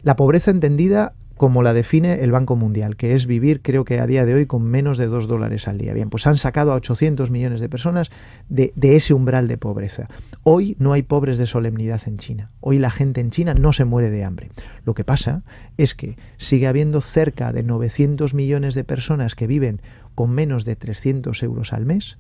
La pobreza entendida como la define el Banco Mundial, que es vivir, creo que a día de hoy, con menos de $2 al día. Bien, pues han sacado a 800 millones de personas de ese umbral de pobreza. Hoy no hay pobres de solemnidad en China. Hoy la gente en China no se muere de hambre. Lo que pasa es que sigue habiendo cerca de 900 millones de personas que viven con menos de 300 euros al mes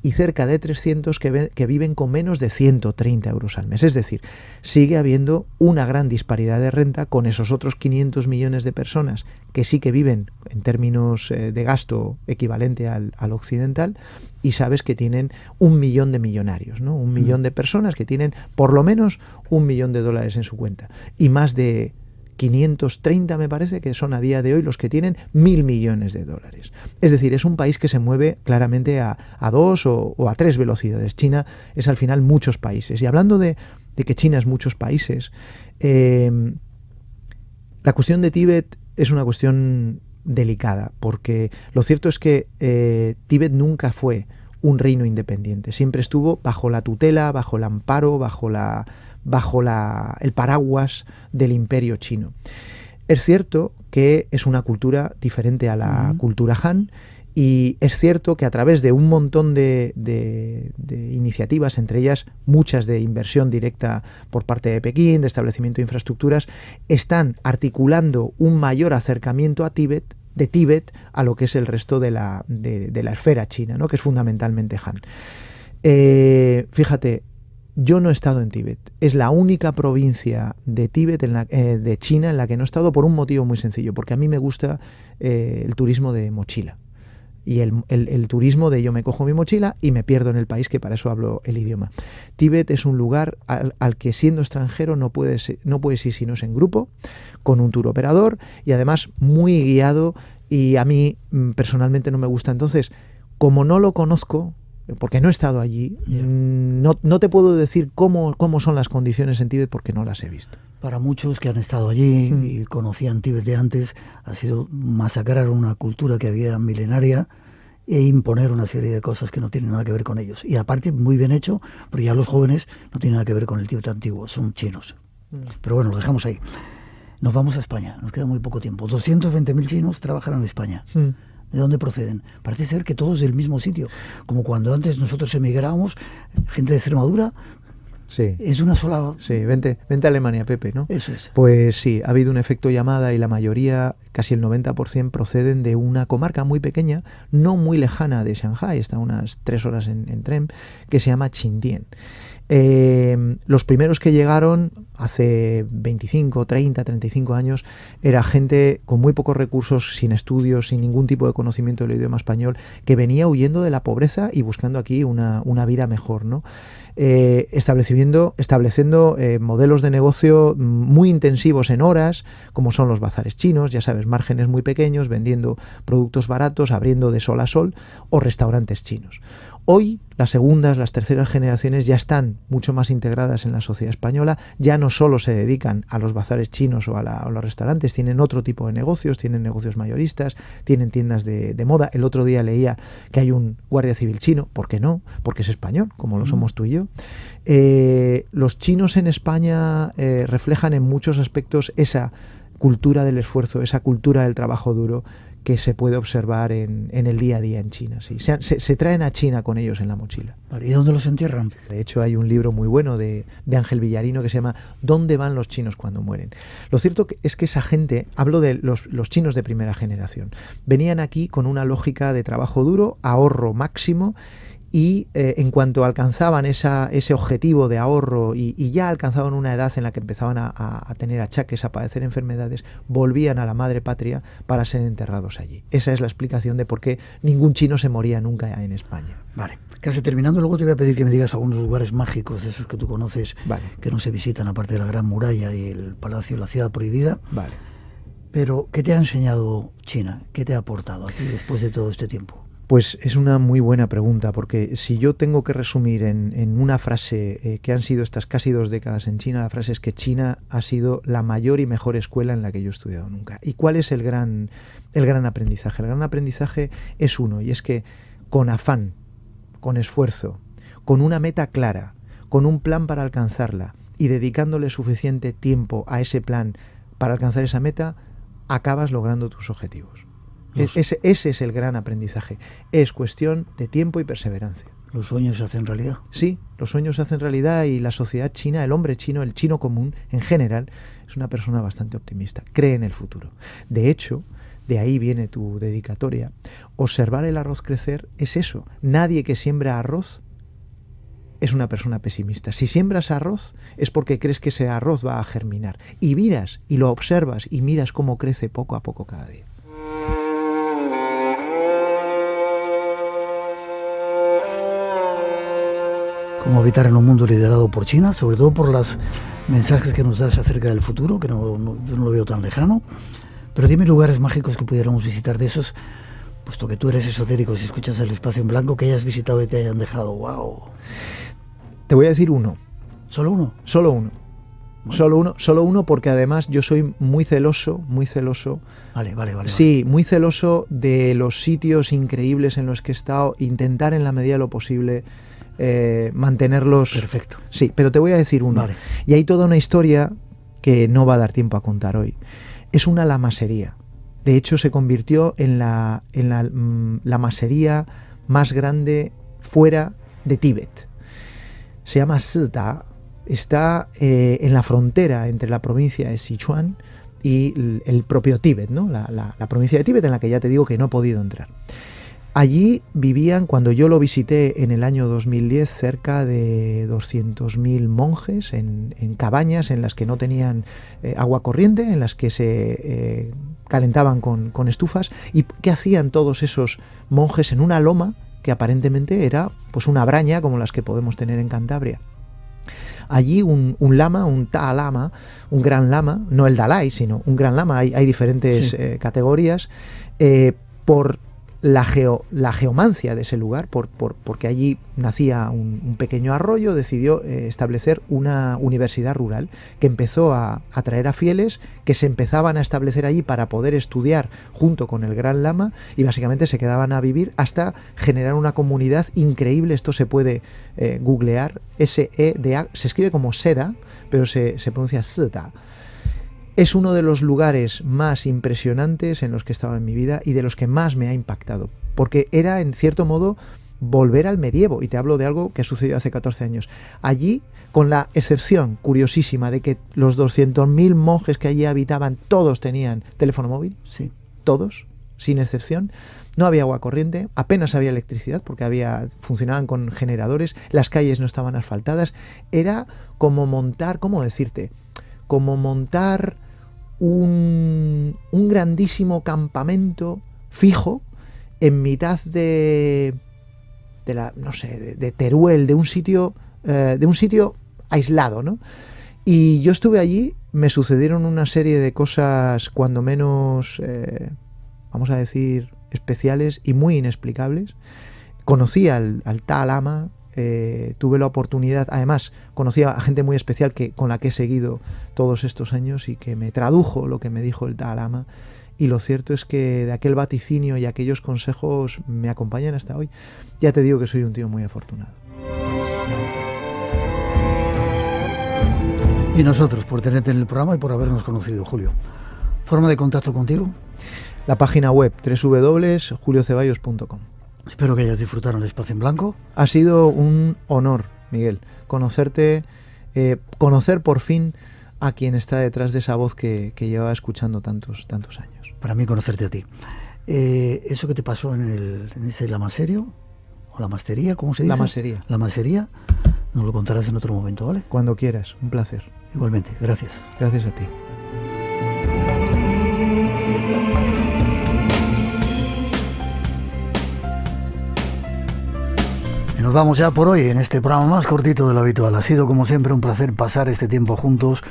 y cerca de 300 que viven con menos de 130 euros al mes. Es decir, sigue habiendo una gran disparidad de renta con esos otros 500 millones de personas que sí que viven en términos de gasto equivalente al occidental, y sabes que tienen 1 millón de millonarios, ¿no? 1 millón de personas que tienen por lo menos $1 millón en su cuenta, y más de 530 me parece que son a día de hoy los que tienen $1.000 millones. Es decir, es un país que se mueve claramente a 2 o a 3 velocidades. China es al final muchos países. Y hablando de que China es muchos países, la cuestión de Tíbet es una cuestión delicada, porque lo cierto es que Tíbet nunca fue un reino independiente. Siempre estuvo bajo la tutela, bajo el amparo, bajo el paraguas del imperio chino. Es cierto que es una cultura diferente a la cultura Han, y es cierto que a través de un montón de iniciativas, entre ellas muchas de inversión directa por parte de Pekín, de establecimiento de infraestructuras, están articulando un mayor acercamiento de Tíbet a lo que es el resto de la esfera china, ¿no? Que es fundamentalmente Han. Fíjate, yo no he estado en Tíbet. Es la única provincia de Tíbet, de China, en la que no he estado, por un motivo muy sencillo, porque a mí me gusta el turismo de mochila. Y el turismo de yo me cojo mi mochila y me pierdo en el país, que para eso hablo el idioma. Tíbet es un lugar al que, siendo extranjero, no puedes ir si no es en grupo, con un tour operador, y además muy guiado, y a mí personalmente no me gusta. Entonces, como no lo conozco, porque no he estado allí, no te puedo decir cómo son las condiciones en Tíbet, porque no las he visto. Para muchos que han estado allí y conocían Tíbet de antes, ha sido masacrar una cultura que había milenaria e imponer una serie de cosas que no tienen nada que ver con ellos. Y aparte, muy bien hecho, porque ya los jóvenes no tienen nada que ver con el Tíbet antiguo, son chinos. Pero bueno, lo dejamos ahí. Nos vamos a España, nos queda muy poco tiempo. 220.000 chinos trabajan en España. ¿De dónde proceden? Parece ser que todos del mismo sitio, como cuando antes nosotros emigrábamos, gente de Extremadura. Sí. Es una sola... Sí, vente a Alemania, Pepe, ¿no? Eso es. Pues sí, ha habido un efecto llamada, y la mayoría, casi el 90%, proceden de una comarca muy pequeña, no muy lejana de Shanghái, está a unas 3 horas en tren, que se llama Chindien. Los primeros que llegaron hace 25, 30, 35 años era gente con muy pocos recursos, sin estudios, sin ningún tipo de conocimiento del idioma español, que venía huyendo de la pobreza y buscando aquí una vida mejor, ¿no? Estableciendo modelos de negocio muy intensivos en horas, como son los bazares chinos, ya sabes, márgenes muy pequeños, vendiendo productos baratos, abriendo de sol a sol, o restaurantes chinos. Hoy las segundas, las terceras generaciones ya están mucho más integradas en la sociedad española, ya no solo se dedican a los bazares chinos o a los restaurantes, tienen otro tipo de negocios, tienen negocios mayoristas, tienen tiendas de moda. El otro día leía que hay un guardia civil chino. ¿Por qué no? Porque es español, como lo somos tú y yo. Los chinos en España reflejan en muchos aspectos esa cultura del esfuerzo, esa cultura del trabajo duro, que se puede observar en el día a día en China. Sí. Se traen a China con ellos en la mochila. ¿Y dónde los entierran? De hecho, hay un libro muy bueno de Ángel Villarino que se llama ¿Dónde van los chinos cuando mueren? Lo cierto es que esa gente, hablo de los chinos de primera generación, venían aquí con una lógica de trabajo duro, ahorro máximo, y en cuanto alcanzaban ese objetivo de ahorro y ya alcanzaban una edad en la que empezaban a tener achaques, a padecer enfermedades, volvían a la madre patria para ser enterrados allí. Esa es la explicación de por qué ningún chino se moría nunca en España. Vale, casi terminando, luego te voy a pedir que me digas algunos lugares mágicos de esos que tú conoces, vale, que no se visitan, aparte de la Gran Muralla y el Palacio de la Ciudad Prohibida. Vale. Pero, ¿qué te ha enseñado China? ¿Qué te ha aportado aquí después de todo este tiempo? Pues es una muy buena pregunta, porque si yo tengo que resumir en una frase que han sido estas casi 2 décadas en China, la frase es que China ha sido la mayor y mejor escuela en la que yo he estudiado nunca. ¿Y cuál es el gran aprendizaje? El gran aprendizaje es uno, y es que con afán, con esfuerzo, con una meta clara, con un plan para alcanzarla y dedicándole suficiente tiempo a ese plan para alcanzar esa meta, acabas logrando tus objetivos. Ese es el gran aprendizaje. Es cuestión de tiempo y perseverancia. ¿Los sueños se hacen realidad? Sí, los sueños se hacen realidad, y la sociedad china, el hombre chino, el chino común en general, es una persona bastante optimista, cree en el futuro. De hecho, de ahí viene tu dedicatoria. Observar el arroz crecer es eso. Nadie que siembra arroz es una persona pesimista. Si siembras arroz es porque crees que ese arroz va a germinar. Y miras y lo observas y miras cómo crece poco a poco cada día. Cómo habitar en un mundo liderado por China, sobre todo por los mensajes que nos das acerca del futuro, que yo no lo veo tan lejano. Pero dime lugares mágicos que pudiéramos visitar de esos, puesto que tú eres esotérico, si escuchas El Espacio en Blanco, que hayas visitado y te hayan dejado, wow. Te voy a decir uno. ¿Solo uno? Solo uno. Bueno. Solo uno, porque además yo soy muy celoso. Vale. Sí, muy celoso de los sitios increíbles en los que he estado, intentar en la medida de lo posible mantenerlos. Perfecto. Sí, pero te voy a decir uno. Vale. Y hay toda una historia que no va a dar tiempo a contar hoy. Es una lamasería. De hecho, se convirtió en la lamasería más grande fuera de Tíbet. Se llama Sida. Está en la frontera entre la provincia de Sichuan y el propio Tíbet, ¿no? La provincia de Tíbet, en la que ya te digo que no he podido entrar. Allí vivían, cuando yo lo visité en el año 2010, cerca de 200.000 monjes en cabañas en las que no tenían agua corriente, en las que se calentaban con estufas. ¿Y qué hacían todos esos monjes en una loma que aparentemente era pues una braña como las que podemos tener en Cantabria? Allí un lama, un Ta Lama, un gran lama, no el Dalai, sino un gran lama, hay diferentes categorías, por la geomancia de ese lugar, porque allí nacía un pequeño arroyo, decidió establecer una universidad rural que empezó a atraer a fieles que se empezaban a establecer allí para poder estudiar junto con el Gran Lama, y básicamente se quedaban a vivir hasta generar una comunidad increíble. Esto se puede googlear, SEDA, se escribe como Seda, pero se pronuncia Seda. Es uno de los lugares más impresionantes en los que he estado en mi vida y de los que más me ha impactado, porque era, en cierto modo, volver al medievo, y te hablo de algo que ha sucedido hace 14 años. Allí, con la excepción curiosísima de que los 200.000 monjes que allí habitaban, todos tenían teléfono móvil, sí, todos, sin excepción. No había agua corriente, apenas había electricidad porque funcionaban con generadores, las calles no estaban asfaltadas. Era como montar, ¿cómo decirte? Como montar un grandísimo campamento fijo en mitad de Teruel, de un sitio aislado, ¿no? Y yo estuve allí, me sucedieron una serie de cosas cuando menos, vamos a decir, especiales y muy inexplicables. Conocí al Ta Lama, tuve la oportunidad, además conocí a gente muy especial con la que he seguido todos estos años y que me tradujo lo que me dijo el Ta Lama, y lo cierto es que de aquel vaticinio y aquellos consejos me acompañan hasta hoy. Ya te digo que soy un tío muy afortunado. Y nosotros por tenerte en el programa y por habernos conocido, Julio. ¿Forma de contacto contigo? La página web www.julioceballos.com. Espero que hayas disfrutado el Espacio en Blanco. Ha sido un honor, Miguel, conocerte, conocer por fin a quien está detrás de esa voz que llevaba escuchando tantos años. Para mí conocerte a ti. Eso que te pasó en ese lamaserio, o la mastería, ¿cómo se dice? La masería, nos lo contarás en otro momento, ¿vale? Cuando quieras, un placer. Igualmente, gracias. Gracias a ti. Nos vamos ya por hoy en este programa más cortito de lo habitual. Ha sido como siempre un placer pasar este tiempo juntos.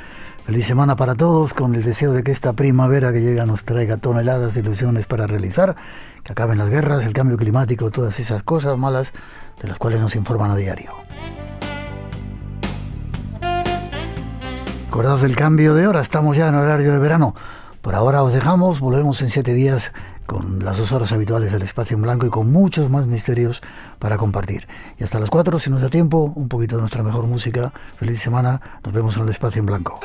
Feliz semana para todos, con el deseo de que esta primavera que llega nos traiga toneladas de ilusiones para realizar, que acaben las guerras, el cambio climático, todas esas cosas malas de las cuales nos informan a diario. Acordaos del cambio de hora, estamos ya en horario de verano. Por ahora os dejamos, volvemos en 7 días con las 2 horas habituales del Espacio en Blanco y con muchos más misterios para compartir. Y hasta las 4, si nos da tiempo, un poquito de nuestra mejor música. Feliz semana, nos vemos en el Espacio en Blanco.